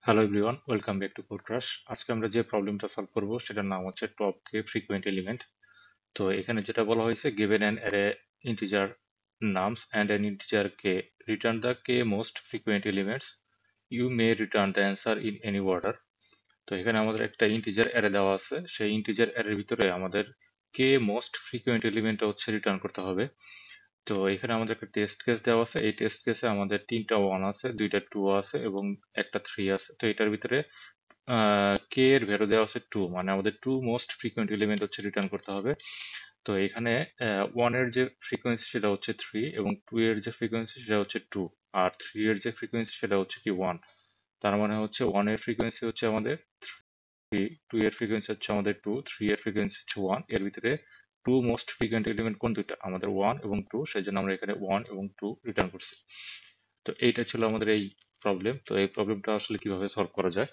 Hello everyone, welcome back to Code Crash. আজকে আমরা যে প্রবলেমটা সলভ করব সেটার নাম হচ্ছে টপ কে ফ্রিকোয়েন্ট এলিমেন্ট। তো এখানে যেটা বলা হয়েছে, given an array integer nums and an integer k, return the k most frequent elements, you may return the answer in any order. তো এখানে আমাদের একটা ইন্টিজার অ্যারে দেওয়া আছে, সেই ইন্টিজার অ্যারের ভিতরে আমাদের কে মোস্ট ফ্রিকোয়েন্ট এলিমেন্টটা হচ্ছে রিটার্ন করতে হবে। তো এখানে আমাদের একটা টেস্ট কেস দেওয়া আছে, এই টেস্ট কেসে আমাদের তিনটা ওয়ান আছে, দুইটা টু আছে এবং একটা থ্রি আছে। তো এটার ভিতরে কে এর ভ্যালু দেওয়া আছে টু, মানে আমাদের টু মোস্ট ফ্রিকোয়েন্ট এলিমেন্ট হচ্ছে রিটার্ন করতে হবে। তো এখানে ওয়ান এর যে ফ্রিকোয়েন্সি সেটা হচ্ছে থ্রি, এবং টু এর যে ফ্রিকোয়েন্সি সেটা হচ্ছে টু, আর থ্রি এর যে ফ্রিকোয়েন্সি সেটা হচ্ছে কি ওয়ান। তার মানে হচ্ছে ওয়ান এর ফ্রিকোয়েন্সি হচ্ছে আমাদের থ্রি, টু এর ফ্রিকোয়েন্সি হচ্ছে আমাদের টু, থ্রি এর ফ্রিকোয়েন্সি হচ্ছে ওয়ান। এর ভিতরে টু মোস্ট ফ্রিকোয়েন্ট এলিমেন্ট কোন দুইটা, আমাদের ওয়ান এবং টু, সেই জন্য আমরা এখানে ওয়ান এবং টু রিটার্ন করছি। তো এইটা ছিল আমাদের এই প্রবলেম। তো এই প্রবলেমটা আসলে কিভাবে সলভ করা যায়,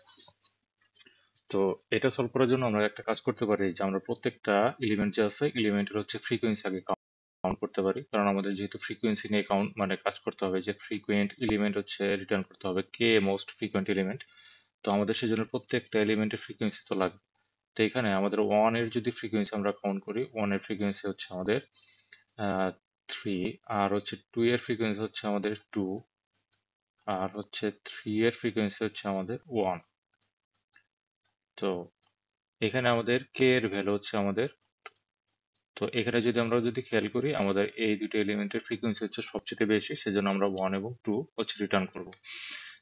তো এটা সলভ করার জন্য আমরা একটা কাজ করতে পারি, যে আমরা প্রত্যেকটা এলিমেন্ট যে আছে এলিমেন্টের হচ্ছে ফ্রিকোয়েন্সি আগে কাউন্ট করতে পারি। কারণ আমাদের যেহেতু ফ্রিকোয়েন্সি নিয়ে কাউন্ট মানে কাজ করতে হবে, যে ফ্রিকোয়েন্ট এলিমেন্ট হচ্ছে রিটার্ন করতে হবে কে মোস্ট ফ্রিকোয়েন্ট এলিমেন্ট। তো আমাদের সেজন্য প্রত্যেকটা এলিমেন্টের ফ্রিকোয়েন্সি তো লাগবে। তো এখানে আমাদের ওয়ান এর যদি ফ্রিকোয়েন্সি আমরা কাউন্ট করি, ওয়ান এর ফ্রিকোয়েন্সি হচ্ছে আমাদের থ্রি, আর হচ্ছে টু এর ফ্রিকোয়েন্সি হচ্ছে আমাদের টু, আর হচ্ছে থ্রি এর ফ্রিকোয়েন্সি হচ্ছে আমাদের ওয়ান। তো এখানে আমাদের কে এর ভ্যালু হচ্ছে আমাদের, তো এখানে যদি আমরা খেয়াল করি, আমাদের এই দুটো এলিমেন্টের ফ্রিকোয়েন্সি হচ্ছে সবচেয়ে বেশি, সেজন্য আমরা ওয়ান এবং টু হচ্ছে রিটার্ন করব।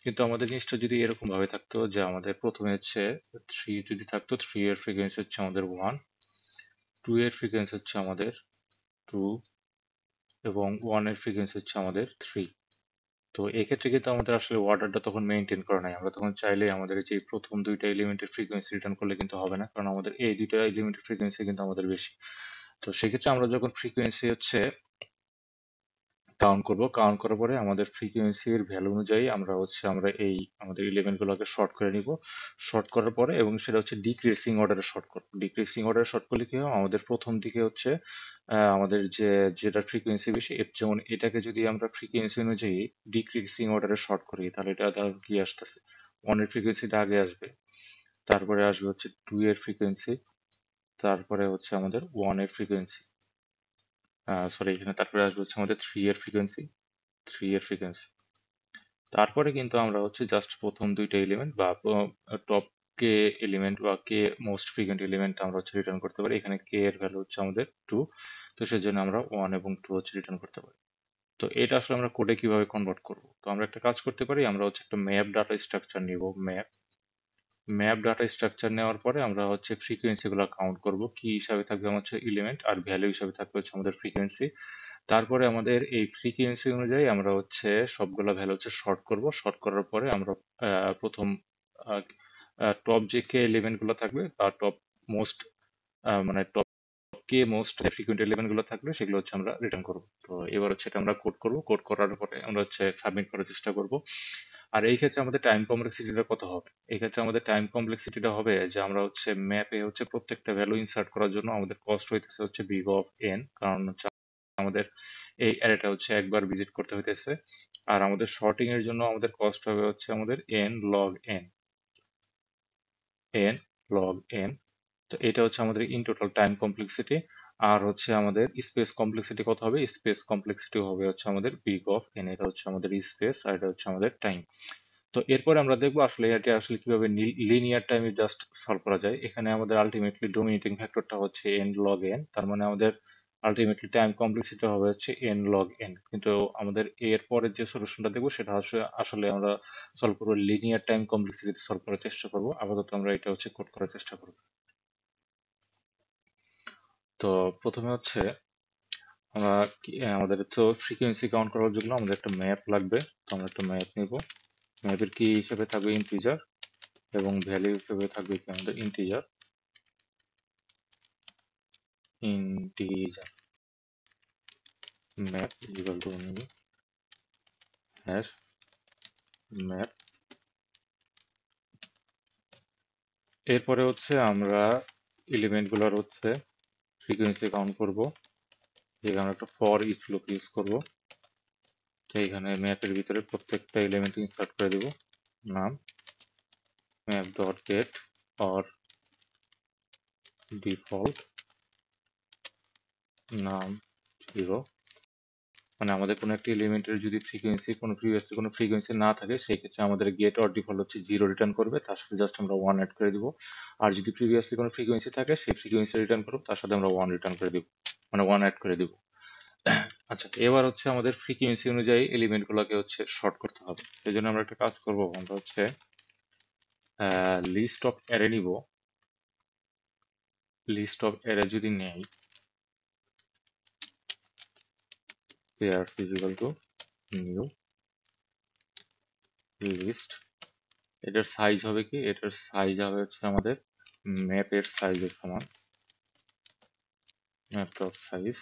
কিন্তু আমাদের জিনিসটা যদি এরকম ভাবে থাকতো, যে আমাদের প্রথমে হচ্ছে থ্রি যদি থাকতো, থ্রি এর ফ্রিকোয়েন্সি হচ্ছে আমাদের ওয়ান, টু এর ফ্রিকোয়েন্সি হচ্ছে আমাদের টু, এবং ওয়ান এর ফ্রিকোয়েন্সি হচ্ছে আমাদের থ্রি। তো এক্ষেত্রে কিন্তু আমাদের আসলে অর্ডারটা তখন মেনটেন করা নাই। আমরা তখন চাইলে আমাদের যে প্রথম দুইটা এলিমেন্টের ফ্রিকোয়েন্সি রিটার্ন করলে কিন্তু হবে না, কারণ আমাদের এই দুইটা এলিমেন্টের ফ্রিকোয়েন্সি কিন্তু আমাদের বেশি। তো সেক্ষেত্রে আমরা যখন ফ্রিকোয়েন্সি হচ্ছে কাউন্ট করব, কাউন্ট করার পরে আমাদের ফ্রিকোয়েন্সির ভ্যালু অনুযায়ী আমরা এই আমাদের এলিমেন্টগুলোকে শর্ট করে নিব। শর্ট করার পরে, এবং সেটা হচ্ছে ডিক্রিসিং অর্ডারে শর্ট করব। ডিক্রিসিং অর্ডারে শর্ট করলে কি হয়, আমাদের প্রথম দিকে হচ্ছে আমাদের যেটা ফ্রিকোয়েন্সি বেশি, যেমন এটাকে যদি আমরা ফ্রিকোয়েন্সি অনুযায়ী ডিক্রিসিং অর্ডারে শর্ট করি, তাহলে এটা তার কি আসতেছে, ওয়ানের ফ্রিকোয়েন্সিটা আগে আসবে, তারপরে আসবে হচ্ছে টু এর ফ্রিকোয়েন্সি, তারপরে হচ্ছে আমাদের ওয়ান এর ফ্রিকোয়েন্সি, সরি এখানে তারপরে আসবে হচ্ছে আমাদের থ্রি এর ফ্রিকোয়েন্সি। তারপরে কিন্তু আমরা হচ্ছে জাস্ট প্রথম দুইটা এলিমেন্ট বা টপ কে এলিমেন্ট বা কে মোস্ট ফ্রিকোয়েন্ট এলিমেন্ট আমরা হচ্ছে রিটার্ন করতে পারি। এখানে কে এর ভ্যালু হচ্ছে আমাদের টু, তো সেজন্য আমরা ওয়ান এবং টু হচ্ছে রিটার্ন করতে পারি। তো এটা আসলে আমরা কোডে কিভাবে কনভার্ট করব, তো আমরা একটা কাজ করতে পারি, আমরা হচ্ছে একটা ম্যাপ ডাটা স্ট্রাকচার নিব। ম্যাপ ডাটা স্ট্রাকচার নেওয়ার পরে আমরা হচ্ছে ফ্রিকোয়েন্সি গুলো কাউন্ট করব, কি হিসাবে থাকবে আমার হচ্ছে এলিমেন্ট, আর ভ্যালু হিসাবে থাকবে হচ্ছে আমাদের ফ্রিকোয়েন্সি। তারপরে আমাদের এই ফ্রিকোয়েন্সি অনুযায়ী আমরা হচ্ছে সবগুলা ভ্যালু হচ্ছে শর্ট করব। শর্ট করার পরে আমরা প্রথম টপ যে কে এলিমেন্ট গুলো থাকবে, বা টপ মোস্ট মানে টপ কে মোস্ট ফ্রিকোয়েন্ট এলিমেন্ট গুলো থাকবে, সেগুলো হচ্ছে আমরা রিটার্ন করব। তো এবার হচ্ছে এটা আমরা কোড করব, কোড করার পরে আমরা হচ্ছে সাবমিট করার চেষ্টা করব। আর এই ক্ষেত্রে আমাদের টাইম কমপ্লেক্সিটিটা কত হবে, এই ক্ষেত্রে আমাদের টাইম কমপ্লেক্সিটিটা হবে যে আমরা হচ্ছে ম্যাপে হচ্ছে প্রত্যেকটা ভ্যালু ইনসার্ট করার জন্য আমাদের কস্ট হইতেছে হচ্ছে বিগ অফ এন, কারণ হচ্ছে আমাদের এই অ্যারেটা হচ্ছে একবার ভিজিট করতে হইতেছে। আর আমাদের শর্টিং এর জন্য আমাদের কস্ট হবে হচ্ছে আমাদের এন লগ এন। তো এটা হচ্ছে আমাদের ইন টোটাল টাইম কমপ্লেক্সিটি। আর হচ্ছে আমাদের স্পেস কমপ্লেক্সিটি কত হবে, স্পেস কমপ্লেক্সিটি হবে হচ্ছে আমাদের বিগ অফ এন। এটা হচ্ছে আমাদের স্পেস, আর এটা হচ্ছে আমাদের টাইম। তো এরপরে আমরা দেখবো আসলে এটা আসলে কিভাবে লিনিয়ার টাইমে জাস্ট সলভ করা যায়। এখানে আমাদের আলটিমেটলি ডোমিনেটিং ফ্যাক্টরটা হচ্ছে এন লগ এন, তার মানে আমাদের আলটিমেটলি টাইম কমপ্লেক্সিটি হবে হচ্ছে এন লগ এন। কিন্তু আমাদের এর পরে যে সলিউশনটা দেখবো সেটা আসলে আমরা সলভ করবো লিনিয়ার টাইম কমপ্লেক্সিটি সলভ করার চেষ্টা করবো। আপাতত আমরা এটা হচ্ছে কোড করার চেষ্টা করবো। তো প্রথমে হচ্ছে আমরা আমাদের তো ফ্রিকোয়েন্সি কাউন্ট করার জন্য আমাদের একটা ম্যাপ লাগবে। তো আমরা একটা ম্যাপ নিব। ম্যাপের কি হিসেবে থাকবে ইন্টিজার, এবং ভ্যালু হিসেবে থাকবে কি আমাদের ইন্টিজার ম্যাপ ইকুয়াল টু নিব হ্যাশ ম্যাপ। এরপরে হচ্ছে আমরা এলিমেন্ট গুলার হচ্ছে ফ্রিকোয়েন্সি কাউন্ট করব, যেখানে আমরা একটা ফর ইচ লুপ ইউজ করব। তো এখানে ম্যাপের ভিতরে প্রত্যেকটা এলিমেন্ট ইনসার্ট করে দেব নাম, map dot get or default নাম 0, মানে আমাদের কোনো একটা এলিমেন্টের যদি প্রিভিয়াসলি কোনো ফ্রিকোয়েন্সি না থাকে সেই ক্ষেত্রে আমাদের গেট অর ডিফল্ট হচ্ছে 0 রিটার্ন করবে, তার সাথে জাস্ট আমরা 1 অ্যাড করে দিব। আর যদি প্রিভিয়াসলি কোনো ফ্রিকোয়েন্সি থাকে সেই ফ্রিকোয়েন্সি রিটার্ন করব, তার সাথে আমরা 1 রিটার্ন করে দিব, মানে 1 অ্যাড করে দিব। আচ্ছা, এবার হচ্ছে আমাদের ফ্রিকোয়েন্সি অনুযায়ী এলিমেন্টগুলোকে হচ্ছে শর্ট করতে হবে। সেই জন্য আমরা একটা কাজ করব, আমরা হচ্ছে লিস্ট অফ অ্যারে নিব। লিস্ট অফ অ্যারে যদি নেই, pair equal to new list, এটার সাইজ হবে কি, এটার সাইজ হবে হচ্ছে আমাদের ম্যাপের সাইজের সমান, ম্যাপ ডট সাইজ।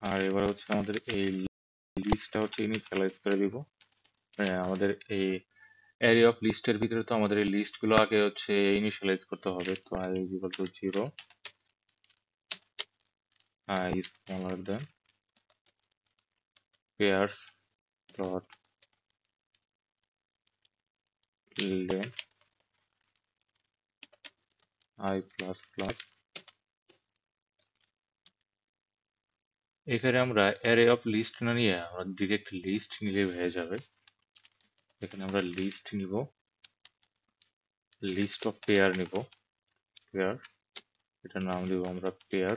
আর এবার হচ্ছে আমাদের এই লিস্টটা হচ্ছে ইনিশিয়ালাইজ করে দিব। আমাদের এই অ্যারে অফ লিস্টের ভিতরে তো আমাদের এই লিস্টগুলো আগে হচ্ছে ইনিশিয়ালাইজ করতে হবে। তো i is equal to 0, I is smaller than pairs dot length I plus plus। এখানে আমরা অ্যারে অফ লিস্ট না নিয়ে আমরা ডিরেক্ট লিস্ট নিলে হয়ে যাবে। এখানে আমরা লিস্ট নিব, লিস্ট অফ পেয়ার নিব, পেয়ার, এটার নাম দিব আমরা pair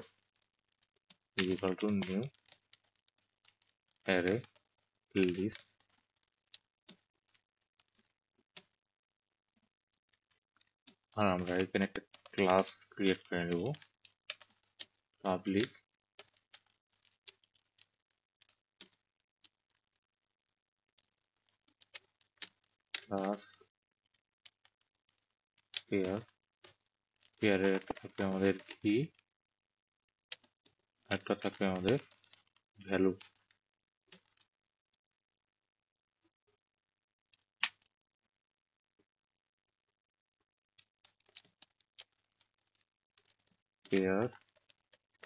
equal to new array list. আর আমরা এখানে একটা ক্লাস ক্রিয়েট করে নেব, পাবলিক ক্লাস পেয়ার। পেয়ারের একটা থাকবে আমাদের কি, একটা থাকবে আমাদের ভ্যালু। পেয়ার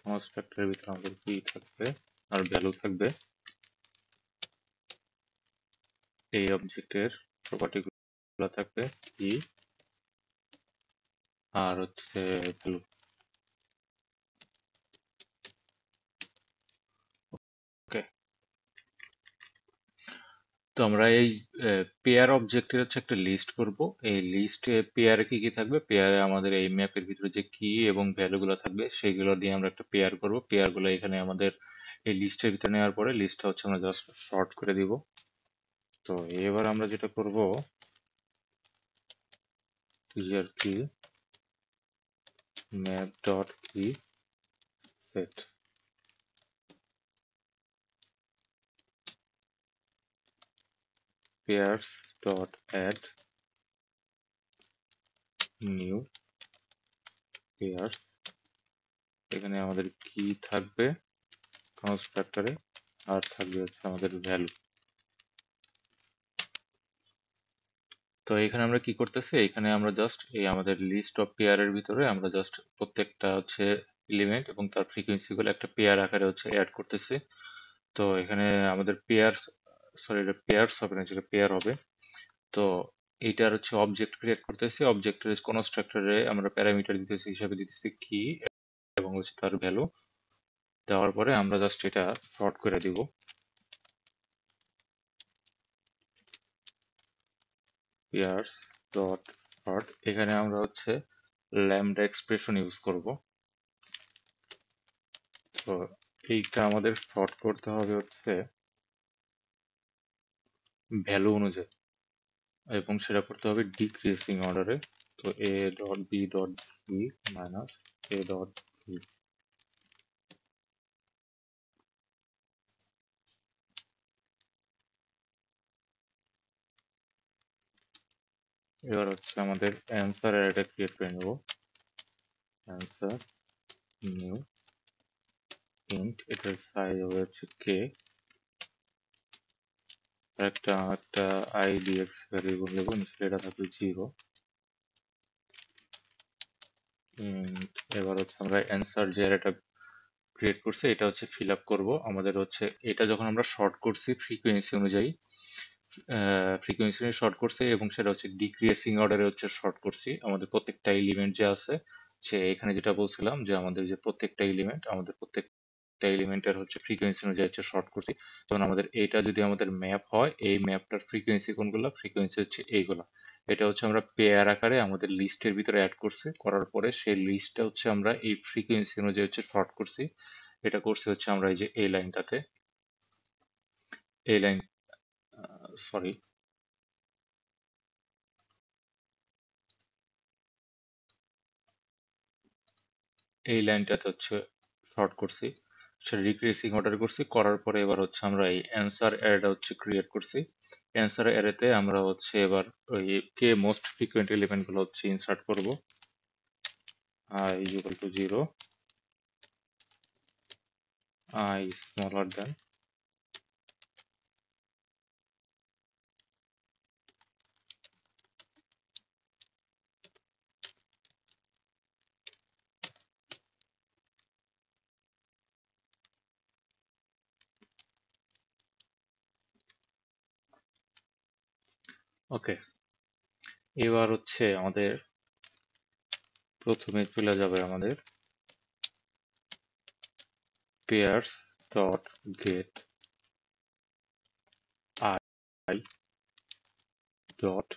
কনস্ট্রাক্টরের ভিতরে আমাদের কি থাকবে আর ভ্যালু থাকবে। এই অবজেক্টের প্রপার্টি গুলো থাকবে কি আর হচ্ছে ভ্যালু। ওকে, তো আমরা এই পেয়ার অবজেক্টের হচ্ছে একটা লিস্ট করব। এই লিস্টে পেয়ারে কি কি থাকবে, পেয়ারে আমাদের এই ম্যাপের ভিতরে যে কি এবং ভ্যালু গুলো থাকবে সেগুলো দিয়ে আমরা একটা পেয়ার করব। পেয়ার গুলো এখানে আমাদের এই লিস্টের ভিতরে নেওয়ার পরে লিস্টটা হচ্ছে আমরা জাস্ট শর্ট করে দিব। তো এবার আমরা যেটা করব, টিজার কি map dot key set pairs dot add new pairs. এখানে আমাদের কি থাকবে কনস্ট্রাক্টরে, আর থাকবে হচ্ছে আমাদের ভ্যালু। তো এখানে আমরা কি করতেছি, এখানে আমরা জাস্ট এই আমাদের লিস্ট অফ পেয়ারের ভিতরে আমরা জাস্ট প্রত্যেকটা হচ্ছে এলিমেন্ট এবং তার ফ্রিকোয়েন্সি গুলো একটা পেয়ার আকারে হচ্ছে অ্যাড করতেছি। তো এখানে আমাদের পেয়ার্স, সরি এটা পেয়ার্স হবে না, যেটা পেয়ার হবে। তো এইটার হচ্ছে অবজেক্ট ক্রিয়েট করতেছি, অবজেক্টের কনস্ট্রাক্টরে আমরা প্যারামিটার দিতেছি হিসাবে দিতেছি কি এবং হচ্ছে তার ভ্যালু। দেওয়ার পরে আমরা জাস্ট এটা শর্ট করে দিব, পেয়ার্স ডট শর্ট। এখানে আমরা হচ্ছে ল্যামডা এক্সপ্রেশন ইউজ করব। তো এইটা আমাদের শর্ট করতে হবে হচ্ছে ভ্যালু অনুযায়ী এবং সেটা করতে হবে ডিক্রিজিং অর্ডারে। তো a dot b dot v minus a dot v. এবার হচ্ছে আমাদের অ্যান্সার অ্যারেটা ক্রিয়েট করে নেব, অ্যান্সার নিউ ইন্ট, এটার সাইজ হবে হচ্ছে কে, একটা একটা আইডিএক্স ভ্যারিয়েবল নেব, নিচে এটা থাকবে 0। এবার হচ্ছে আমরা অ্যান্সার যে অ্যারেটা ক্রিয়েট করছি এটা হচ্ছে ফিল আপ করবো। আমাদের হচ্ছে এটা যখন আমরা শর্ট করছি ফ্রিকোয়েন্সি অনুযায়ী, ফ্রিকোয়েন্সি শর্ট করছি এবং সেটা হচ্ছে ডিক্রিয়েসিং অর্ডারে হচ্ছে শর্ট করছি আমাদের প্রত্যেকটা এলিমেন্ট যে আছে সে এখানে যেটা বলছিলাম যে আমাদের যে প্রত্যেকটা এলিমেন্ট আমাদের প্রত্যেকটা এলিমেন্টের হচ্ছে ফ্রিকোয়েন্সি অনুযায়ী হচ্ছে শর্ট করছি। যেমন আমাদের এটা যদি আমাদের ম্যাপ হয় এই ম্যাপটার ফ্রিকোয়েন্সি কোনগুলো, ফ্রিকোয়েন্সি হচ্ছে এইগুলা। এটা হচ্ছে আমরা পেয়ার আকারে আমাদের লিস্টের ভিতরে অ্যাড করছি, করার পরে সেই লিস্টটা হচ্ছে আমরা এই ফ্রিকোয়েন্সি অনুযায়ী হচ্ছে শর্ট করছি। এটা করছি হচ্ছে আমরা এই যে এই লাইনটাতে, এই লাইন, সরি, এই লাইনটাতে হচ্ছে শর্ট করছি, সেটা ডিক্রিজিং অর্ডার করছি, করার পরে এবার হচ্ছে আমরা এই অ্যান্সার অ্যারেটা হচ্ছে ক্রিয়েট করছি। অ্যান্সার অ্যারেতে আমরা হচ্ছে এবার ওই কে মোস্ট ফ্রিকুয়েন্ট এলিমেন্ট গুলো হচ্ছে ইনসার্ট করব। I is equal to 0, I is smaller than, ওকে। এবার হচ্ছে আমাদের প্রথমে চলে যাবে আমাদের pairs dot gate I dot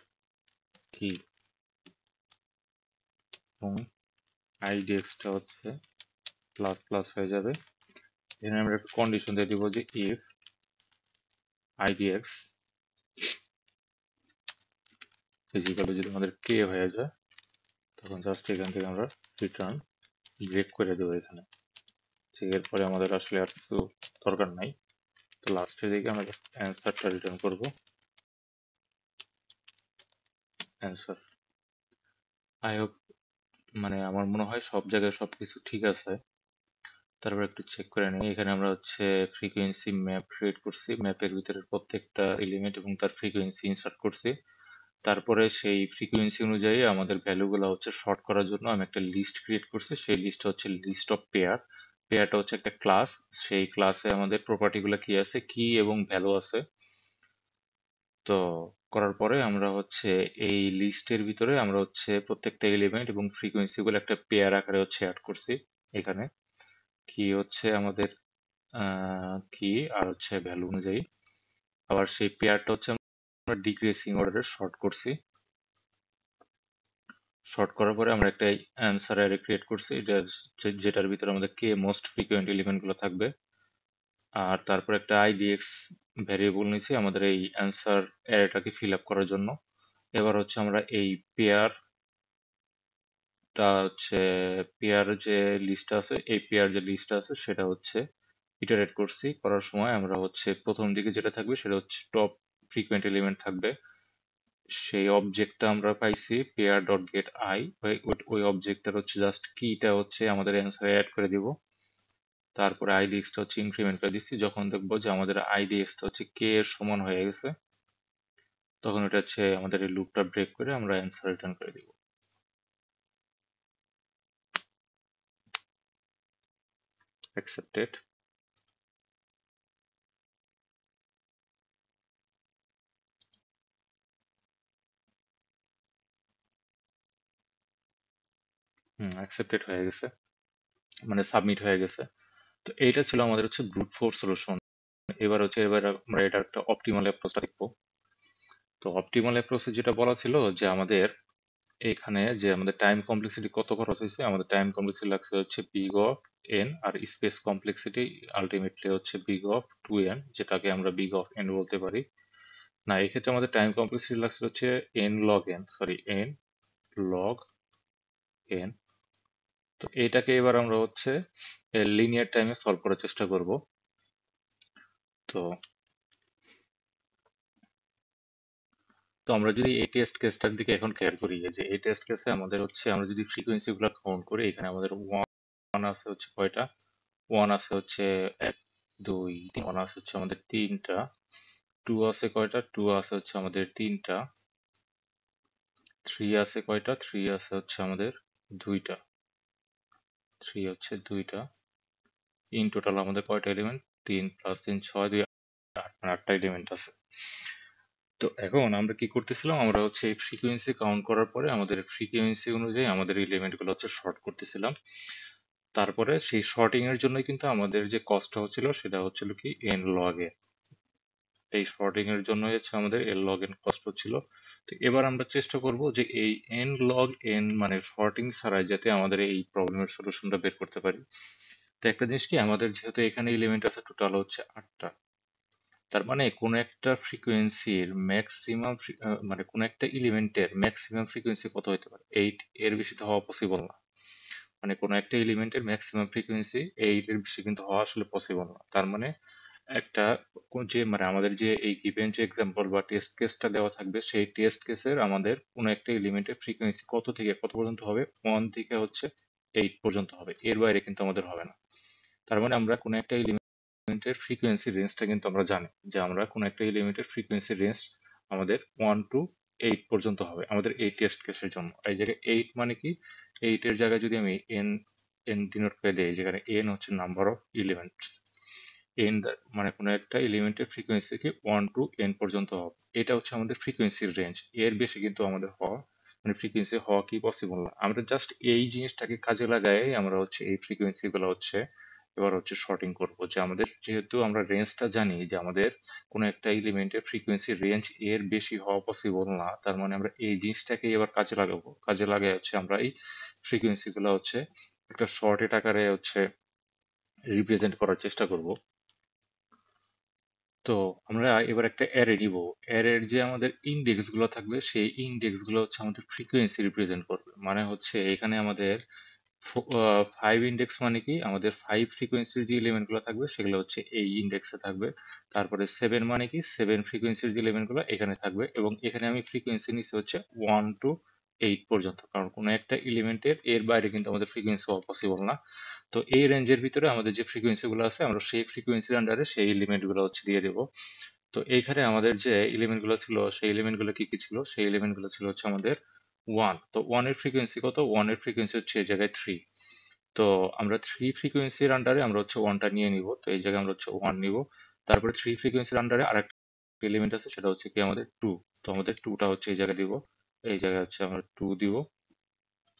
কি এবং idx-টা হচ্ছে প্লাস প্লাস হয়ে যাবে। এখানে আমরা একটা কন্ডিশন দিয়ে দিব যে if idx ফিজিক্যালি যদি আমাদের কে হয়ে যায় তখন জাস্ট এখান থেকে আমরা রিটার্ন ব্রেক করে দেবো এখানে। ঠিক, এরপরে আমাদের আসলে আর কিছু দরকার নাই। তো লাস্টের দিকে আমরা জাস্ট অ্যান্সারটা রিটার্ন করব, অ্যান্সার। আই হোপ, মানে আমার মনে হয় সব জায়গায় সবকিছু ঠিক আছে। তারপর একটু চেক করে নিই। এখানে আমরা হচ্ছে ফ্রিকোয়েন্সি ম্যাপ ক্রিয়েট করছি, ম্যাপের ভিতরে প্রত্যেকটা এলিমেন্ট এবং তার ফ্রিকোয়েন্সি ইনসার্ট করছি। তারপরে সেই ফ্রিকোয়েন্সি অনুযায়ী আমাদের ভ্যালুগুলো হচ্ছে শর্ট করার জন্য আমি একটা লিস্ট ক্রিয়েট করছি। সেই লিস্টটা হচ্ছে লিস্ট অফ পেয়ার। পেয়ারটা হচ্ছে একটা ক্লাস, সেই ক্লাসে আমাদের প্রপার্টিগুলো কি আছে, কি এবং ভ্যালু আছে। তো করার পরে আমরা হচ্ছে এই লিস্টের ভিতরে আমরা হচ্ছে প্রত্যেকটা এলিমেন্ট এবং ফ্রিকোয়েন্সি গুলো একটা পেয়ার আকারে হচ্ছে অ্যাড করছি এখানে। কি হচ্ছে আমাদের কি আর হচ্ছে ভ্যালু অনুযায়ী। আবার সেই পেয়ারটা হচ্ছে আমরা ডিক্রিজিং অর্ডারে শর্ট করছি। শর্ট করার পরে আমরা একটা অ্যান্সার অ্যারে ক্রিয়েট করছি, এটা যেটার ভিতরে আমাদের কে মোস্ট ফ্রিকোয়েন্ট এলিমেন্ট গুলো থাকবে। আর তারপর একটা আইডিএক্স ভ্যারিয়েবল নিয়েছি আমাদের এই অ্যান্সার অ্যারেটাকে ফিল আপ করার জন্য। এবার হচ্ছে আমরা এই হচ্ছে পেয়ার যে লিস্ট আছে, এই পেয়ার যে লিস্ট আছে সেটা হচ্ছে ইটারেট করছি। করার সময় আমরা হচ্ছে প্রথম দিকে যেটা থাকবে সেটা হচ্ছে টপ ফ্রিকোয়েন্ট এলিমেন্ট থাকবে। সেই অবজেক্টটা আমরা পাইছি পেয়ার ডট গেট আই, ওই অবজেক্টটার হচ্ছে জাস্ট কিটা হচ্ছে আমাদের অ্যান্সারে অ্যাড করে দিব। তারপরে আইডিএক্সটা হচ্ছে ইনক্রিমেন্ট করে দিচ্ছি। যখন দেখবো যে আমাদের আইডিএক্সটা হচ্ছে কে এর সমান হয়ে গেছে তখন এটা হচ্ছে আমাদের এই লুপটা ব্রেক করে আমরা অ্যান্সার রিটার্ন করে দিব। অ্যাকসেপ্টেড। অ্যাকসেপ্টেড হয়ে গেছে, মানে সাবমিট হয়ে গেছে। তো এইটা ছিল আমাদের হচ্ছে ব্রুট ফোর্স সলিউশন। এবার আমরা এটা একটা অপটিমাল অ্যাপ্রোচটা দেখবো। তো অপটিমাল অ্যাপ্রোচে যেটা বলা ছিল যে আমাদের এখানে যে আমাদের টাইম কমপ্লেক্সিটি কত খরচ হয়েছে, আমাদের টাইম কমপ্লেক্সিটি লাগছে হচ্ছে বিগ অফ এন, আর স্পেস কমপ্লেক্সিটি আলটিমেটলি হচ্ছে বিগ অফ 2n, যেটাকে আমরা বিগ অফ এন বলতে পারি। না, এক্ষেত্রে আমাদের টাইম কমপ্লেক্সিটি লাগছে হচ্ছে N log N, sorry N log N. তো এটাকে এবার আমরা হচ্ছে লিনিয়ার টাইমে সলভ করার চেষ্টা করব। তো তো আমরা যদি এই টেস্ট কেসটার দিকে এখন খেয়াল করি, যে এই টেস্ট কেসে আমাদের হচ্ছে আমরা যদি ফ্রিকোয়েন্সি গুলো কাউন্ট করি, এখানে আমাদের ওয়ান আছে হচ্ছে কয়টা, ওয়ান আছে হচ্ছে এক, দুই, তিন, ওয়ান আছে হচ্ছে আমাদের তিনটা, টু আছে কয়টা, টু আছে হচ্ছে আমাদের তিনটা, থ্রি আছে কয়টা, থ্রি আছে হচ্ছে আমাদের দুইটা, থ্রি হচ্ছে দুইটা। ইন টোটাল আমাদের কয়টা এলিমেন্ট, তিন প্লাস তিন ছয়, দুই আট, মানে আটটা এলিমেন্ট আছে। তো এখন আমরা কি করতেছিলাম, আমরা হচ্ছে এই ফ্রিকোয়েন্সি কাউন্ট করার পরে আমাদের ফ্রিকোয়েন্সি অনুযায়ী আমাদের এলিমেন্ট গুলো হচ্ছে শর্ট করতেছিলাম। তারপরে সেই শর্টিং এর জন্য কিন্তু আমাদের যে কস্টটা হচ্ছিল সেটা হচ্ছিল কি এন লগ এ। এই শর্টিং এর জন্য হচ্ছে আমাদের এল লগ এন কষ্ট হচ্ছিল। তো এবার আমরা চেষ্টা করব যে এই এন লগ এন মানে শর্টিং ছাড়াই যাতে আমাদের এই প্রবলেমের সলিউশনটা বের করতে পারি। তো একটা জিনিস কি, আমাদের যেহেতু এখানে এলিমেন্ট আছে টোটাল হচ্ছে 8টা, তার মানে কোন একটা ফ্রিকোয়েন্সির ম্যাক্সিমাম মানে কোন একটা এলিমেন্টের ম্যাক্সিমাম ফ্রিকোয়েন্সি কত হতে পারে, 8, এর বেশি তো হওয়া পসিবল না। মানে কোন একটা এলিমেন্টের ম্যাক্সিমাম ফ্রিকোয়েন্সি 8 এর বেশি কিন্তু হওয়া আসলে পসিবল না। তার মানে একটা যে মানে আমাদের যে এই গিভেন যে এক্সাম্পল বা টেস্ট কেসটা দেওয়া থাকবে, সেই টেস্ট কেসের আমাদের কোনো একটা এলিমেন্টের ফ্রিকোয়েন্সি কত থেকে কত পর্যন্ত হবে, 1 থেকে হচ্ছে 8 পর্যন্ত হবে, এর বাইরে কিন্তু আমাদের হবে না। তার মানে আমরা কোনো একটা এলিমেন্টের ফ্রিকোয়েন্সি রেঞ্জটা কিন্তু আমরা জানি যে আমরা কোনো একটা এলিমেন্টের ফ্রিকোয়েন্সি রেঞ্জ আমাদের 1 টু 8 পর্যন্ত হবে আমাদের এই টেস্ট কেসের জন্য। এই জায়গায় 8 মানে কি, 8 এর জায়গায় যদি আমি এন এন ডিনোট করে দিই, যেখানে এন হচ্ছে নাম্বার অফ এলিমেন্ট, এন মানে কোনো একটা এলিমেন্টের ফ্রিকোয়েন্সি কি 1 টু এন পর্যন্ত হবে। এটা হচ্ছে আমাদের ফ্রিকোয়েন্সির রেঞ্জ, এর বেশি কিন্তু আমাদের হওয়া মানে ফ্রিকোয়েন্সি হওয়া কি পসিবল না। আমরা জাস্ট এই জিনিসটাকে কাজে লাগাই আমরা হচ্ছে এই ফ্রিকোয়েন্সি গুলো হচ্ছে এবার হচ্ছে শর্টিং করব, যে আমাদের যেহেতু আমরা রেঞ্জটা জানি যে আমাদের কোনো একটা এলিমেন্টের ফ্রিকোয়েন্সি রেঞ্জ এর বেশি হওয়া পসিবল না, তার মানে আমরা এই জিনিসটাকে এবার কাজে লাগাবো। কাজে লাগাই হচ্ছে আমরা এই ফ্রিকোয়েন্সি গুলো হচ্ছে একটা শর্টেড আকারে হচ্ছে রিপ্রেজেন্ট করার চেষ্টা করব। তো আমরা এবার একটা অ্যারে নিব। অ্যারের যে আমাদের ইন্ডেক্স গুলো থাকবে সেই ইন্ডেক্স গুলো হচ্ছে আমাদের ফ্রিকোয়েন্সি রিপ্রেজেন্ট করবে। মানে হচ্ছে এখানে আমাদের 5 ইন্ডেক্স মানে কি, আমাদের 5 ফ্রিকোয়েন্সির যে এলিমেন্ট গুলো থাকবে সেগুলো হচ্ছে এই ইন্ডেক্সে থাকবে। তারপরে 7 মানে কি, 7 ফ্রিকোয়েন্সির যে এলিমেন্ট গুলো এখানে থাকবে, এবং এখানে আমি ফ্রিকোয়েন্সি নিচ্ছি হচ্ছে 1 টু 8 পর্যন্ত, কারণ কোনো একটা এলিমেন্টের এর বাইরে কিন্তু আমাদের ফ্রিকোয়েন্সি হওয়া পসিবল না। তো এই রেঞ্জের ভিতরে আমাদের যে ফ্রিকোয়েন্সি গুলো আছে আমরা সেই ফ্রিকোয়েন্সির আন্ডারে সেই এলিমেন্ট গুলো হচ্ছে দিয়ে দেবো। তো এইখানে আমাদের যে এলিমেন্ট গুলো ছিল সেই এলিমেন্ট গুলো কি কি ছিল, সেই এলিমেন্ট গুলো ছিল হচ্ছে আমাদের 1। তো 1 এর ফ্রিকোয়েন্সি কত, 1 এর ফ্রিকোয়েন্সি হচ্ছে এই জায়গায় 3। তো আমরা 3 ফ্রিকোয়েন্সির আন্ডারে আমরা হচ্ছে 1টা নিয়ে নিব, তো এই জায়গায় আমরা হচ্ছে 1 নিব। তারপরে 3 ফ্রিকোয়েন্সির আন্ডারে আরেকটা এলিমেন্ট আছে সেটা হচ্ছে কি আমাদের 2। তো আমাদের 2টা হচ্ছে এই জায়গায় দিব, এই জায়গায় হচ্ছে আমরা 2 দিব।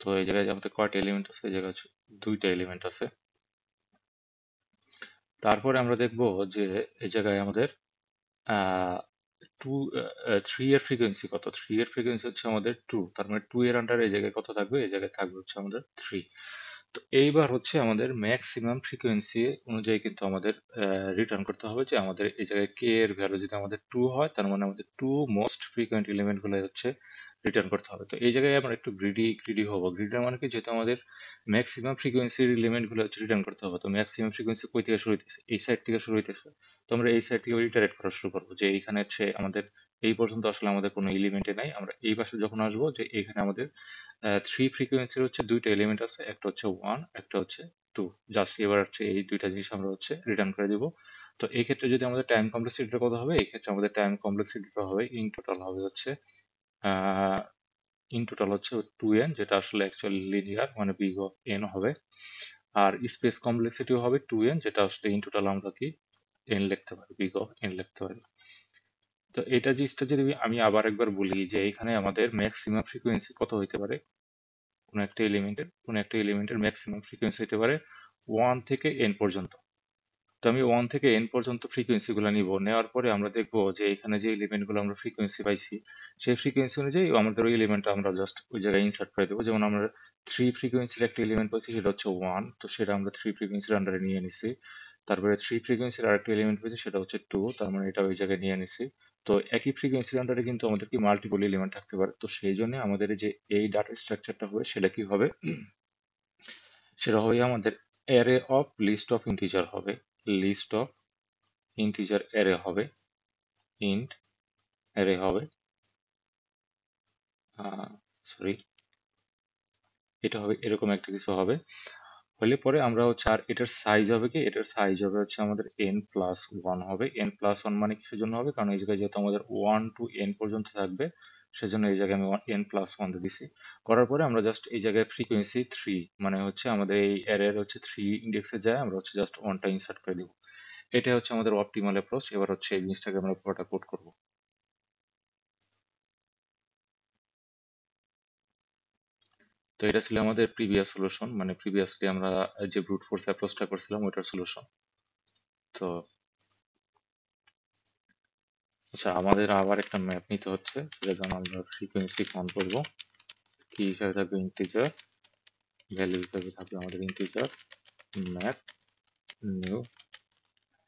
তো এই জায়গায় আমাদের কয়টা এলিমেন্ট আছে, এই জায়গায় হচ্ছে 2টা এলিমেন্ট আছে। তারপরে আমরা দেখব যে এই জায়গায় আমাদের আহ টু 3 এর ফ্রিকোয়েন্সি কত, 3 এর ফ্রিকোয়েন্সি হচ্ছে আমাদের 2, তার মানে 2 এর আন্ডারে এই জায়গায় কত থাকবে, এই জায়গায় থাকবে হচ্ছে আমাদের 3। তো এইবার হচ্ছে আমাদের ম্যাক্সিমাম ফ্রিকোয়েন্সি অনুযায়ী কিন্তু আমাদের রিটার্ন করতে হবে যে আমাদের এই জায়গায় কে এর ভ্যালু যদি আমাদের 2 হয়, তার মানে আমাদের 2 মোস্ট ফ্রিকোয়েন্ট এলিমেন্ট গুলো হচ্ছে রিটার্ন করতে হবে। তো এই জায়গায় আমরা একটু গ্রিডি হবো। গ্রিডি মানে কি, যেহেতু আমাদের ম্যাক্সিমাম ফ্রিকোয়েন্সির এলিমেন্ট গুলো হচ্ছে রিটার্ন করতে হবে, তো ম্যাক্সিমাম ফ্রিকোয়েন্সি কই থেকে শুরু হইতেছে, এই সাইড থেকে শুরু হইতেছে। তো আমরা এই সাইড থেকে ইটারেট করা শুরু করবো যে এইখানে হচ্ছে আমাদের এই পর্যন্ত আসলে আমাদের কোনো এলিমেন্টে নাই, আমরা এই পাশে যখন আসবো যে এখানে আমাদের 3 ফ্রিকোয়েন্সির হচ্ছে 2টা এলিমেন্ট আছে, একটা হচ্ছে 1, একটা হচ্ছে 2। জাস্ট এবার হচ্ছে এই 2টা জিনিস আমরা হচ্ছে রিটার্ন করে দিব। তো এই ক্ষেত্রে যদি আমাদের টাইম কমপ্লেক্সিটিটা কত হবে, এই ক্ষেত্রে আমাদের টাইম কমপ্লেক্সিটিটা হবে ইন টোটাল হবে হচ্ছে আহ ইন টোটাল হচ্ছে 2n, যেটা আসলে অ্যাকচুয়ালি লিনিয়ার মানে বিগ অফ n হবে। আর স্পেস কমপ্লেক্সিটিও হবে 2n, যেটা আসলে ইন টোটাল আমরা কি n লিখতে পারি, বিগ অফ n লিখতে পারি। তো এটা জিনিসটা যদি আমি আবার একবার বলি যে এখানে আমাদের ম্যাক্সিমাম ফ্রিকোয়েন্সি কত হইতে পারে, কোনো একটা এলিমেন্টের ম্যাক্সিমাম ফ্রিকোয়েন্সি হতে পারে 1 থেকে n পর্যন্ত। তো আমি 1 থেকে n পর্যন্ত ফ্রিকোয়েন্সি গুলো নিব, নেওয়ার পরে আমরা দেখবো যে এখানে যে এলিমেন্ট গুলো আমরা ফ্রিকোয়েন্সি পাইছি সেই ফ্রিকোয়েন্সি অনুযায়ী আমাদের ওই এলিমেন্টটা আমরা জাস্ট ওই জায়গায় ইনসার্ট করে দেবো। যেমন আমরা 3 ফ্রিকোয়েন্সির একটা এলিমেন্ট পাইছি সেটা হচ্ছে 1, তো সেটা আমরা 3 ফ্রিকোয়েন্সির আন্ডারে নিয়ে নিছি। তারপরে 3 ফ্রিকোয়েন্সির আরেকটা এলিমেন্ট পেয়েছি সেটা হচ্ছে 2, তার মানে এটা ওই জায়গায় নিয়ে নিছি। তো একই ফ্রিকোয়েন্সির আন্ডারে কিন্তু আমাদের কি মাল্টিপল এলিমেন্ট থাকতে পারে, তো সেই জন্য আমাদের যে এই ডাটা স্ট্রাকচারটা হবে সেটা কি হবে, সেটা হবে আমাদের array of list of integer হবে, লিস্ট অফ ইন্টিজার অ্যারে হবে, ইন্ট অ্যারে হবে, সরি, এটা হবে এরকম একটা কিছু হবে। হলে পরে আমরা হচ্ছে আর এটার সাইজ হবে কি, এটার সাইজ হবে হচ্ছে আমাদের n+1 হবে। n+1 মানে কিসের জন্য হবে, কারণ এই জায়গায় যেহেতু আমাদের 1 টু n পর্যন্ত থাকবে সেজন্য এই জায়গায় আমি n+1 দিয়ে দিছি। করার পরে আমরা জাস্ট এই জায়গায় ফ্রিকোয়েন্সি 3 মানে হচ্ছে আমাদের এই অ্যারের হচ্ছে 3 ইন্ডেক্সে যায় আমরা হচ্ছে জাস্ট 1টা ইনসার্ট করে দিব। এটা হচ্ছে আমাদের অপটিমাল অ্যাপ্রোচ। এবার হচ্ছে এই জিনিসটাকে আমরা পুরোটা কোড করব। তো এটা ছিল আমাদের প্রিভিয়াস সলিউশন, মানে প্রিভিয়াসলি আমরা যে ব্রুট ফোর্স অ্যাপ্রোচটা করছিলাম ওইটার সলিউশন। তো আচ্ছা, আমাদের আবার একটা ম্যাপ নিতে হচ্ছে, সেটা জন্য আমরা ফ্রিকোয়েন্সি ফাউন্ড করবো। কি হিসাবে থাকবে? ইন্টিজার। ভ্যালু হিসাবে থাকবে আমাদের integer. Map new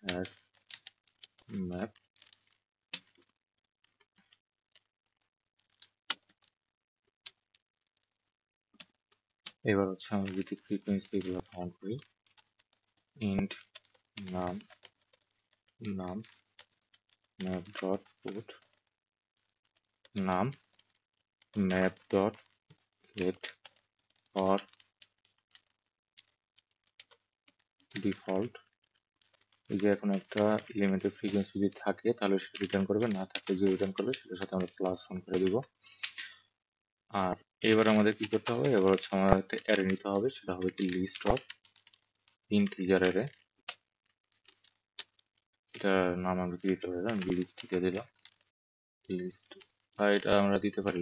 add map. এবার হচ্ছে আমরা যদি ফ্রিকোয়েন্সি এগুলো ফাউন্ড করি, ইন্ট নাম নাম ম্যাপ ডট পুট নাম map dot gate for default. এই যে এখন একটা এলিমেন্টের ফ্রিকোয়েন্সি যদি থাকে তাহলে সেটা রিটার্ন করবে, না থাকলে যে রিটার্ন করবে সেটার সাথে আমরা প্লাস অন করে দিব। আর এবার আমাদের কি করতে হবে? এবার হচ্ছে আমাদের একটা অ্যারে নিতে হবে, সেটা হবে কি লিস্ট অফ ইন্টিজার অ্যারে। এটার নাম আমরা কি দিতে পারি? আমি লিস্ট দিয়ে দিলাম, লিস্ট। বা এটা আমরা দিতে পারি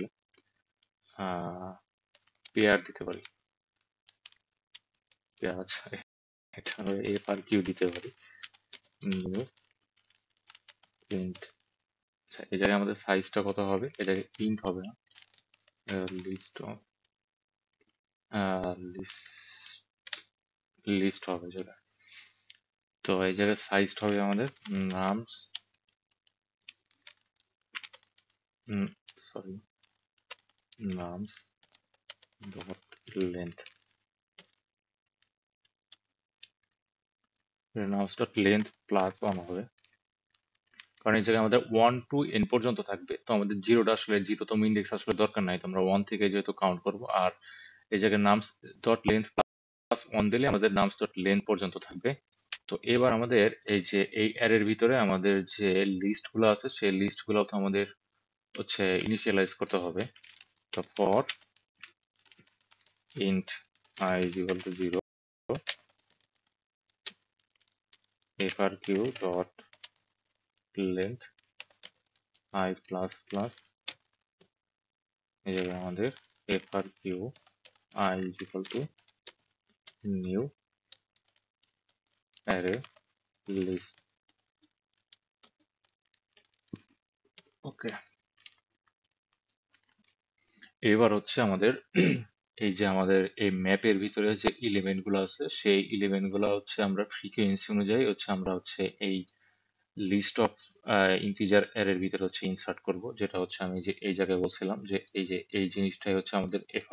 পেয়ার দিতে পারি, পেয়ার। আচ্ছা, এটা আমরা এফ আর কিউ দিতে পারি। New print. আচ্ছা, এই জায়গায় আমাদের সাইজটা কত হবে? এই জায়গায় প্রিন্ট হবে না, লিস্ট অফ লিস্ট হবে যেটা। তো এই জায়গায় সাইজটা হবে আমাদের nums, sorry, nums dot length. Nums dot length plus 1 হবে, কারণ এই জায়গায় আমাদের 1 to n পর্যন্ত থাকবে। তো আমাদের জিরোটা আসলে, জিরোতম ইন্ডেক্স আসলে দরকার নাই, তো আমরা 1 থেকে যেহেতু কাউন্ট করব। আর এই জায়গায় নামস ডট লেন্থ প্লাস 1 দিলে আমাদের নামস ডট লেন্থ পর্যন্ত থাকবে। তো এবার আমাদের এই যে এই অ্যারের ভিতরে আমাদের যে লিস্টগুলো আছে সেই লিস্টগুলো তো আমাদের হচ্ছে ইনিশিয়ালাইজ করতে হবে। তো for int I is equal to 0, frq dot length I plus plus, এই জায়গায় আমাদের frq I is equal to new array list। ওকে, এবার হচ্ছে আমাদের এই যে আমাদের এই ম্যাপের ভিতরে যে এলিমেন্ট গুলো আছে সেই এলিমেন্ট গুলো হচ্ছে আমরা ফ্রিকোয়েন্সি অনুযায়ী হচ্ছে আমরা হচ্ছে এই লিস্ট অফ ইন্টিজার অ্যারের ভিতরে হচ্ছে ইনসার্ট করব, যেটা হচ্ছে আমি যে এই জায়গায় বলছিলাম যে এই জিনিসটাই হচ্ছে আমাদের এফ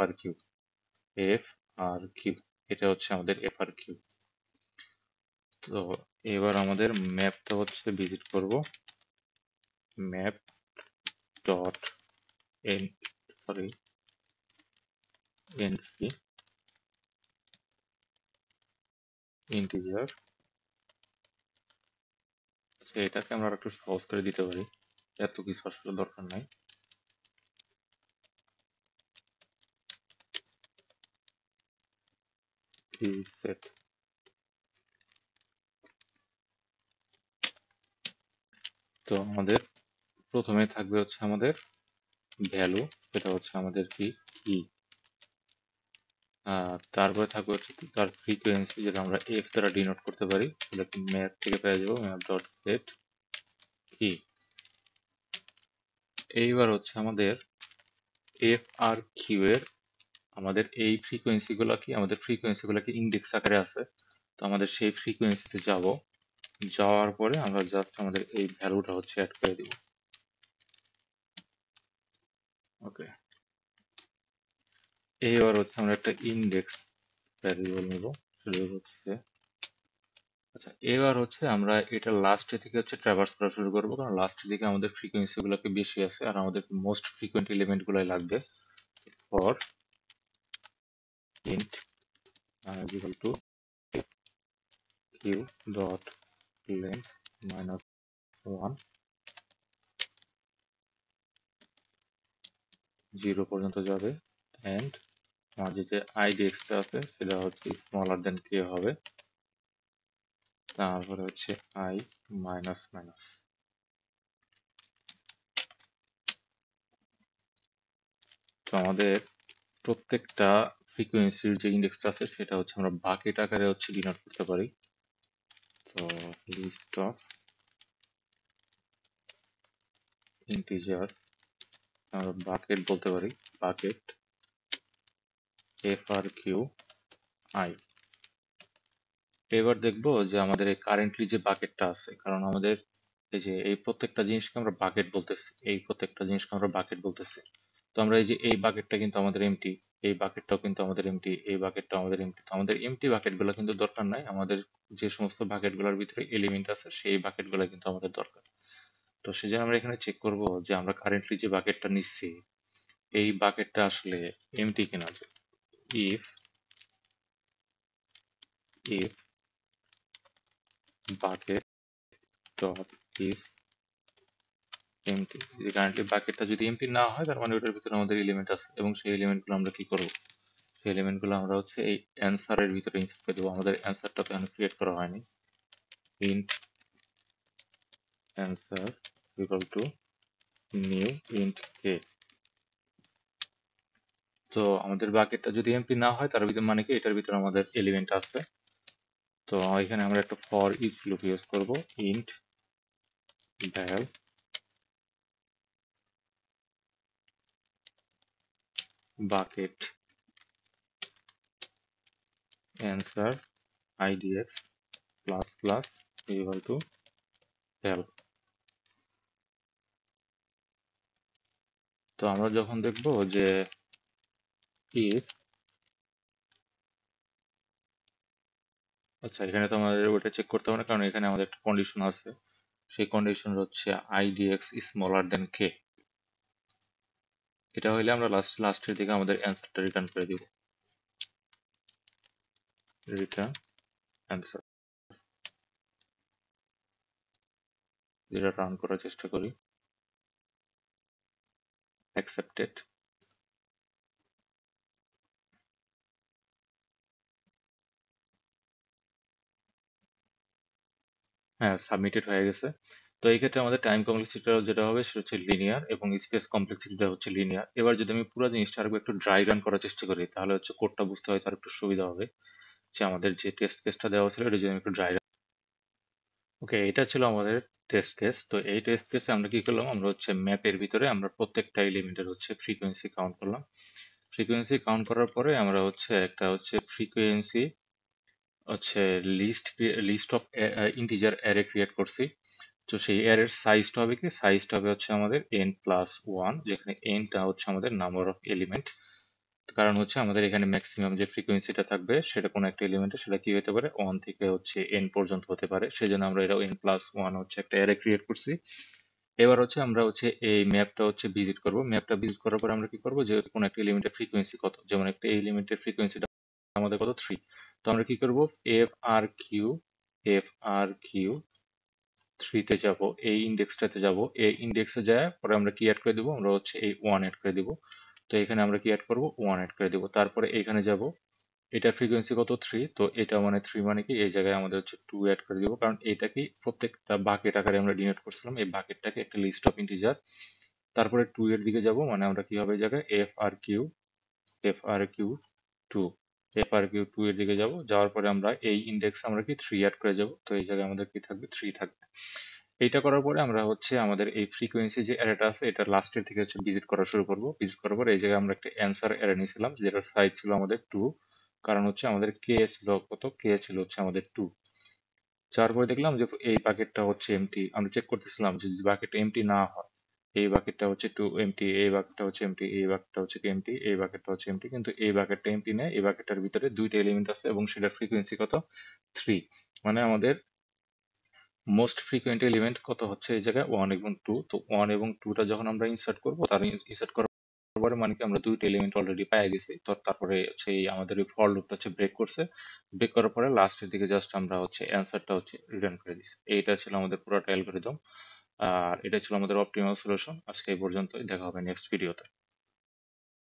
আর কিউ। এটা হচ্ছে আমাদের এফ আর কিউ। তো এবার আমাদের ম্যাপটা হচ্ছে ভিজিট করব, map dot N sorry NC integer. এটাকে আমরা একটু সহজ করে দিতে পারি, এত কিছু আসলে দরকার নাই। সেট। তো আমাদের প্রথমে থাকবে হচ্ছে আমাদের ভ্যালু, সেটা হচ্ছে আমাদের কি, তারপরে থাকবে হচ্ছে তার ফ্রিকোয়েন্সি, যেটা আমরা এফ দ্বারা ডিনোট করতে পারি, সেটা ম্যাপ থেকে পেয়ে যাবো, ম্যাপ ডট গেট কি। এইবার হচ্ছে আমাদের এফ আর কিউ এর আমাদের এই ফ্রিকোয়েন্সি গুলা কি, আমাদের ফ্রিকোয়েন্সি গুলা কি ইন্ডেক্স আকারে আছে। তো আমাদের সেই ফ্রিকোয়েন্সিতে যাব, যাওয়ার পরে আমরা জাস্ট আমাদের এই ভ্যালুটা হচ্ছে অ্যাড করে দিব। ওকে, এইবার হচ্ছে আমরা একটা ইন্ডেক্স ভ্যারিয়েবল নিব, সেটা হচ্ছে, আচ্ছা এবার হচ্ছে আমরা এটা লাস্টে থেকে হচ্ছে ট্রাভার্স করা শুরু করবো, কারণ লাস্টের দিকে আমাদের ফ্রিকোয়েন্সি গুলোকে বেশি আছে আর আমাদের মোস্ট ফ্রিকোয়েন্ট এলিমেন্ট গুলাই লাগবে। For int is equal to q dot length minus 1, 0 পর্যন্ত যাবে, and মাঝে যে idx টা আছে সেটা হচ্ছে স্মলার দেন k হবে, তারপরে হচ্ছে I মাইনাস মাইনাস। তো আমাদের প্রত্যেকটা ফ্রিকোয়েন্সির যে ইন্ডেক্সটা আছে সেটা হচ্ছে আমরা বাকেট আকারে হচ্ছে ডিনোট করতে পারি। তো লিস্ট অফ ইন্টিজার আমরা বাকেট বলতে পারি, বাকেট FRQ I। এবার দেখবো যে আমাদের এই কারেন্টলি যে বাকেটটা আছে, কারণ আমাদের এই যে এই প্রত্যেকটা জিনিসকে আমরা বাকেট বলতেছি, এই প্রত্যেকটা জিনিসকে আমরা বাকেট বলতেছি। তো আমরা এই যে এই বাকেটটা কিন্তু আমাদের এমটি, এই বাকেটটাও কিন্তু আমাদের এমটি, এই বাকেটটাও আমাদের এমটি। তো আমাদের এমটি বাকেটগুলো কিন্তু দরকার নাই, আমাদের যে সমস্ত বাকেটগুলোর ভিতরে এলিমেন্ট আছে সেই বাকেটগুলো কিন্তু আমাদের দরকার। তো সেজন্য আমরা এখানে চেক করব যে আমরা কারেন্টলি যে বাকেটটা নিচ্ছি এই বাকেটটা আসলে এমটি কিনা। If if bucket dot is empty, যে কারেন্টলি বাকেটটা যদি এমটি না হয় তার মানে ওটার ভিতরে আমাদের এলিমেন্ট আছে, এবং সেই এলিমেন্টগুলো আমরা কি করব, সেই এলিমেন্টগুলো আমরা হচ্ছে এই অ্যান্সারের ভিতরে ইনসার্ট করে দেবো। আমাদের অ্যান্সারটা তো এখানে ক্রিয়েট করা হয়নি। Int answer equal to new int কে। তো আমাদের বাকেটটা যদি এমটি না হয় তার ভিতরে মানে কি এটার ভিতরে আমাদের এলিমেন্ট আছে। তো এখানে আমরা একটা ফর ইচ লুপ ইউজ করব, int val bucket answer IDX plus plus equal to val. তো আমরা যখন দেখব যে if, আচ্ছা এখানে তো আমাদের ওটা চেক করতে হবে না, কারণ এখানে আমাদের একটা কন্ডিশন আছে, সেই কন্ডিশন হচ্ছে আইডিএক্স স্মলার দেন কে। এটা হইলে আমরা লাস্টের দিকে আমাদের অ্যান্সারটা রিটার্ন করে দিব, রিটার্ন অ্যান্সার। যেটা রান করার চেষ্টা করি, অ্যাকসেপ্টেড। হ্যাঁ, সাবমিটেড হয়ে গেছে। তো এই ক্ষেত্রে আমাদের টাইম কমপ্লেক্সিটিটা যেটা হবে সেটা হচ্ছে লিনিয়ার, এবং স্পেস কমপ্লেক্সিটিটা হচ্ছে লিনিয়ার। এবার যদি আমি পুরো জিনিসটা আরেকবার একটু ড্রাই রান করার চেষ্টা করি তাহলে হচ্ছে কোডটা বুঝতে হয়তো আর একটু সুবিধা হবে, যে আমাদের যে টেস্ট কেসটা দেওয়া ছিল এটা যদি আমি একটু ড্রাই। ওকে, এটা ছিল আমাদের টেস্ট কেস। তো এই টেস্ট কেসে আমরা কি করলাম, আমরা হচ্ছে ম্যাপের ভিতরে আমরা প্রত্যেকটা এলিমেন্টের হচ্ছে ফ্রিকোয়েন্সি কাউন্ট করলাম। ফ্রিকোয়েন্সি কাউন্ট করার পরে আমরা হচ্ছে একটা হচ্ছে ফ্রিকোয়েন্সি হচ্ছে list list of integer array create করছি। তো সেই অ্যারের সাইজটা হবে কি, সাইজটা হবে হচ্ছে আমাদের n+1, যেখানে nটা হচ্ছে আমাদের নাম্বার অফ এলিমেন্ট। কারণ হচ্ছে আমাদের এখানে ম্যাক্সিমাম যে ফ্রিকোয়েন্সিটা থাকবে সেটা কোনো একটা এলিমেন্টে সেটা কি হতে পারে, 1 থেকে হচ্ছে n পর্যন্ত হতে পারে। সেই জন্য আমরা এটা n+1 হচ্ছে একটা অ্যারে ক্রিয়েট করছি। এবার হচ্ছে আমরা হচ্ছে এই ম্যাপটা হচ্ছে ভিজিট করব। ম্যাপটা ভিজিট করার পর আমরা কি করব, যে কোনো একটা এলিমেন্টের ফ্রিকোয়েন্সি কত, যেমন একটা এলিমেন্টের ফ্রিকোয়েন্সিটা আমাদের কত 3। তো আমরা কি করব, এফ আর কিউ 3 তে যাব, এই ইন্ডেক্সটাতে যাব, এই ইন্ডেক্সে যায় পরে আমরা কি অ্যাড করে দেবো, আমরা হচ্ছে এই 1 অ্যাড করে দিব। তো এখানে আমরা কি অ্যাড করব, 1 অ্যাড করে দেবো। তারপরে এখানে যাব, এটার ফ্রিকোয়েন্সি কত 3, তো এটা মানে 3 মানে কি এই জায়গায় আমাদের হচ্ছে 2 অ্যাড করে দিব, কারণ এটা কি প্রত্যেকটা বাকেট আকারে আমরা ডিনোট করছিলাম, এই বাকেটটাকে একটা লিস্ট অফ ইন্টিজার। তারপরে 2 এর দিকে যাব, মানে আমরা কি হবে এই জায়গায় F R Q 2, F R Q 2 এর দিকে যাব, যাওয়ার পরে আমরা এই ইন্ডেক্স আমরা কি 3 অ্যাড করে যাব। তো এই জায়গায় আমাদের কি থাকবে, 3 থাকবে। এইটা করার পরে আমরা হচ্ছে আমাদের এই ফ্রিকোয়েন্সি যে অ্যারেটা আছে এটা লাস্টের থেকে হচ্ছে ভিজিট করা শুরু করব। ভিজিট করার পরে এই জায়গায় আমরা একটা অ্যান্সার অ্যারে নিয়েছিলাম যেটার সাইজ ছিল আমাদের 2, কারণ হচ্ছে আমাদের কে ছিল কত, কে ছিল হচ্ছে আমাদের 2। যাওয়ার পরে দেখলাম যে এই বাকেটটা হচ্ছে এমটি, আমরা চেক করতেছিলাম যে যদি বাকেটটা এমটি না হয়, এই বাকেটটা হচ্ছে 2 এমটি, এই বাকেটটা হচ্ছে এমটি, এই বাকেটটা হচ্ছে এমটি, এই বাকেটটা হচ্ছে এমটি, কিন্তু এই বাকেটটা এমটি নেই, এই বাকেটটার ভিতরে দুইটা এলিমেন্ট আছে এবং সেটার ফ্রিকোয়েন্সি কত 3। মানে আমাদের মোস্ট ফ্রিকোয়েন্ট এলিমেন্ট কত হচ্ছে এই জায়গায় 1 এবং 2। তো 1 এবং 2টা যখন আমরা ইনসার্ট করব, তার ইনসার্ট করার পরে মানে কি আমরা দুইটা এলিমেন্ট অলরেডি পেয়ে গেছি। তো তারপরে সেই আমাদের ওই ফর লুপটা হচ্ছে ব্রেক করছে, ব্রেক করার পরে লাস্টের দিকে জাস্ট আমরা হচ্ছে অ্যান্সারটা হচ্ছে রিটার্ন করে দিচ্ছি। এইটা ছিল আমাদের পুরোটা অ্যালগরিদম, আর এটা ছিল আমাদের অপটিমাল সলিউশন। আজকে এই পর্যন্তই, দেখা হবে নেক্সট ভিডিওতে।